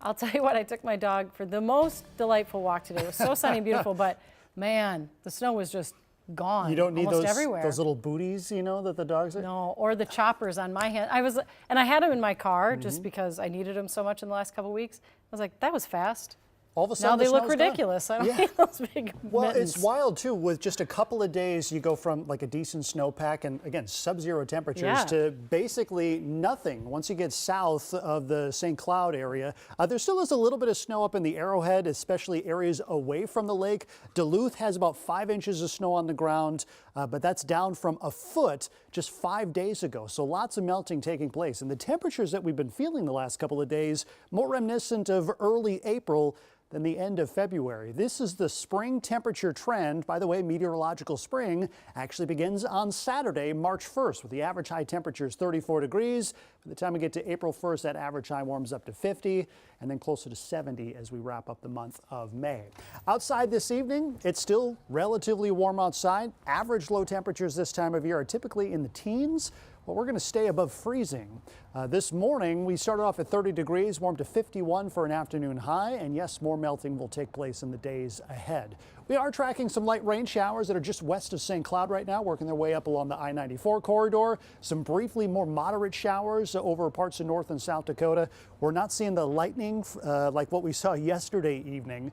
I'll tell you what, I took my dog for the most delightful walk today. It was so sunny and beautiful, but man, the snow was just gone. You don't need almost those everywhere. those little booties, that the dogs are. No, or the choppers on my hand. I had them in my car just because I needed them so much in the last couple of weeks. I was like, that was fast. All of a sudden, Now they look snow's gone. ridiculous. I don't need those big Well, mittens. it's wild too. With just a couple of days, you go from like a decent snowpack and again sub-zero temperatures to basically nothing. Once you get south of the St. Cloud area, there still is a little bit of snow up in the Arrowhead, especially areas away from the lake. Duluth has about 5 inches of snow on the ground, but that's down from a foot just 5 days ago. So lots of melting taking place, and the temperatures that we've been feeling the last couple of days more reminiscent of early April than the end of February. This is the spring temperature trend. By the way, meteorological spring actually begins on Saturday, March 1st, with the average high temperatures 34 degrees. By the time we get to April 1st, that average high warms up to 50 and then closer to 70 as we wrap up the month of May. Outside this evening, it's still relatively warm outside. Average low temperatures this time of year are typically in the teens. Well, we're going to stay above freezing. This morning, we started off at 30 degrees, warmed to 51 for an afternoon high, and yes, more melting will take place in the days ahead. We are tracking some light rain showers that are just west of St. Cloud right now, working their way up along the I-94 corridor. Some briefly more moderate showers over parts of North and South Dakota. We're not seeing the lightning like what we saw yesterday evening.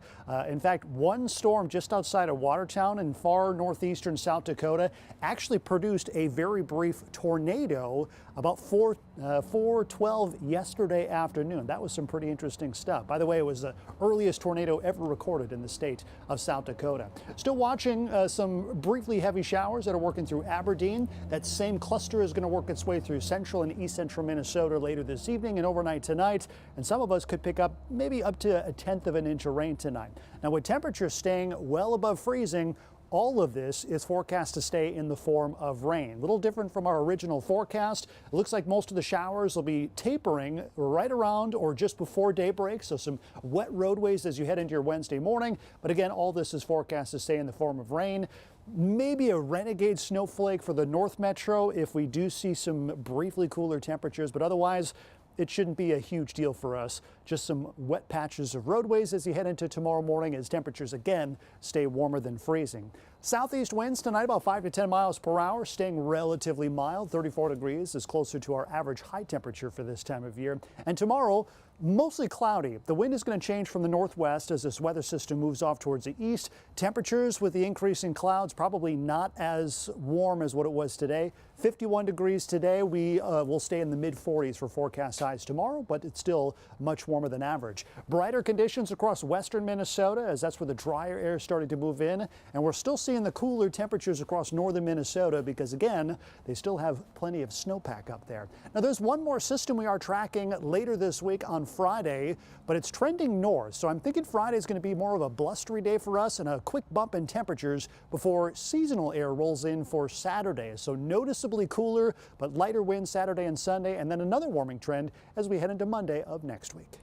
In fact, one storm just outside of Watertown in far northeastern South Dakota actually produced a very brief tornado about 4:12 yesterday afternoon. That was some pretty interesting stuff. By the way, it was the earliest tornado ever recorded in the state of South Dakota. Still watching some briefly heavy showers that are working through Aberdeen. That same cluster is going to work its way through central and east central Minnesota later this evening and overnight tonight. And some of us could pick up maybe up to 1/10 of an inch of rain tonight. Now, with temperatures staying well above freezing, all of this is forecast to stay in the form of rain. A little different from our original forecast. It looks like most of the showers will be tapering right around or just before daybreak, so some wet roadways as you head into your Wednesday morning. But again, all this is forecast to stay in the form of rain. Maybe a renegade snowflake for the North Metro if we do see some briefly cooler temperatures, but otherwise, it shouldn't be a huge deal for us. Just some wet patches of roadways as you head into tomorrow morning as temperatures again stay warmer than freezing. Southeast winds tonight about 5 to 10 miles per hour, staying relatively mild. 34 degrees is closer to our average high temperature for this time of year. And tomorrow, mostly cloudy. The wind is going to change from the northwest as this weather system moves off towards the east. Temperatures with the increase in clouds probably not as warm as what it was today. 51 degrees today. We will stay in the mid-40s for forecast highs tomorrow, but it's still much warmer than average. Brighter conditions across western Minnesota as that's where the drier air started to move in. And we're still seeing the cooler temperatures across northern Minnesota because, again, they still have plenty of snowpack up there. Now, there's one more system we are tracking later this week on Friday, but it's trending north. So I'm thinking Friday is going to be more of a blustery day for us and a quick bump in temperatures before seasonal air rolls in for Saturday. So noticeably cooler, but lighter winds Saturday and Sunday, and then another warming trend as we head into Monday of next week.